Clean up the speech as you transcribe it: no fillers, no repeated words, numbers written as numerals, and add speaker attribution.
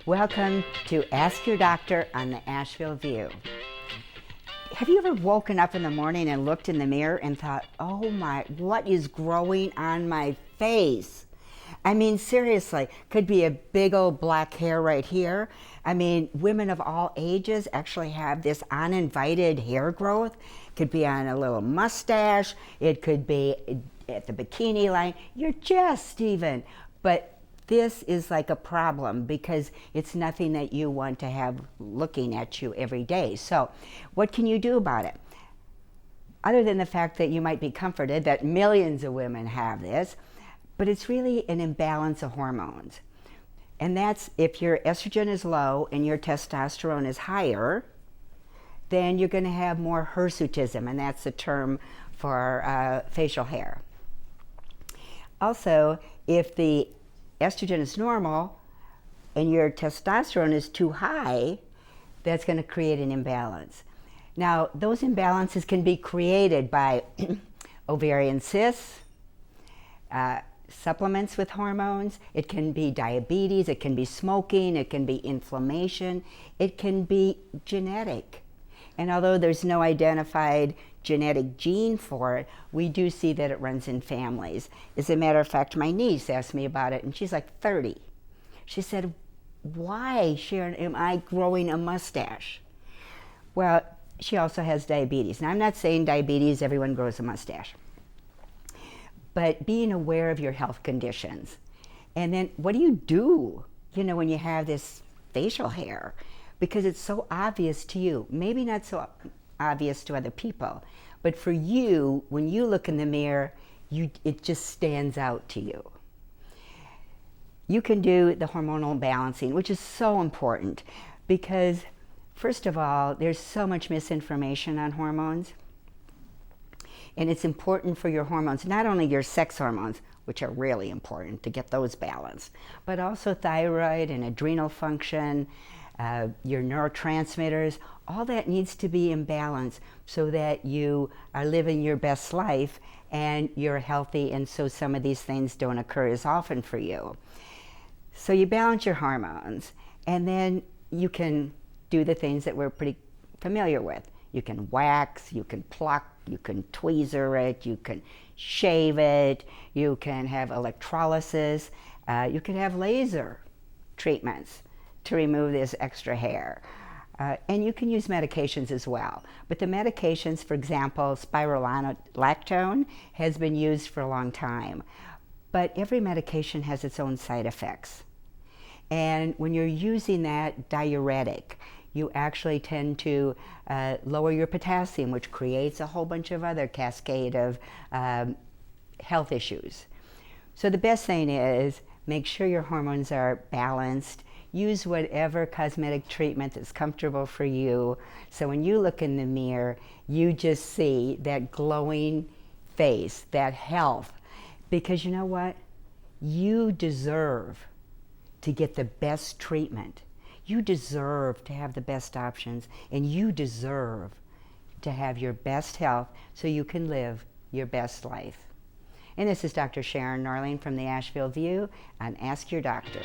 Speaker 1: Welcome to Ask Your Doctor on the Asheville View. Have you ever woken up in the morning and looked in the mirror and thought, oh my, what is growing on my face? I mean, seriously, could be a big old black hair right here. I mean, women of all ages actually have this uninvited hair growth. Could be on a little mustache. It could be at the bikini line, your chest even. But this is like a problem because it's nothing that you want to have looking at you every day. So what can you do about it? Other than the fact that you might be comforted that millions of women have this, but it's really an imbalance of hormones. And that's if your estrogen is low and your testosterone is higher, then you're going to have more hirsutism, and that's the term for facial hair. Also, if the estrogen is normal and your testosterone is too high, that's going to create an imbalance. Now, those imbalances can be created by ovarian cysts, supplements with hormones. It can be diabetes, it can be smoking, it can be inflammation, it can be genetic. And although there's no identified genetic gene for it, we do see that it runs in families. As a matter of fact, my niece asked me about it, and she's like 30. She said, why, Sharon, am I growing a mustache? Well, she also has diabetes. Now, I'm not saying diabetes, everyone grows a mustache. But being aware of your health conditions. And then what do you do, when you have this facial hair? Because it's so obvious to you, maybe not so obvious to other people, but for you, when you look in the mirror, it just stands out to you. You can do the hormonal balancing, which is so important because, first of all, there's so much misinformation on hormones. And it's important for your hormones, not only your sex hormones, which are really important to get those balanced, but also thyroid and adrenal function, your neurotransmitters, all that needs to be in balance so that you are living your best life and you're healthy, and so some of these things don't occur as often for you. So you balance your hormones, and then you can do the things that we're pretty familiar with. You can wax, you can pluck, you can tweezer it, you can shave it, you can have electrolysis, you can have laser treatments to remove this extra hair. And you can use medications as well. But the medications, for example, spironolactone has been used for a long time. But every medication has its own side effects. And when you're using that diuretic, you actually tend to lower your potassium, which creates a whole bunch of other cascade of health issues. So the best thing is make sure your hormones are balanced. Use whatever cosmetic treatment that's comfortable for you. So when you look in the mirror, you just see that glowing face, that health. Because you know what? You deserve to get the best treatment. You deserve to have the best options, and you deserve to have your best health so you can live your best life. And this is Dr. Sharon Norling from the Asheville View on Ask Your Doctor.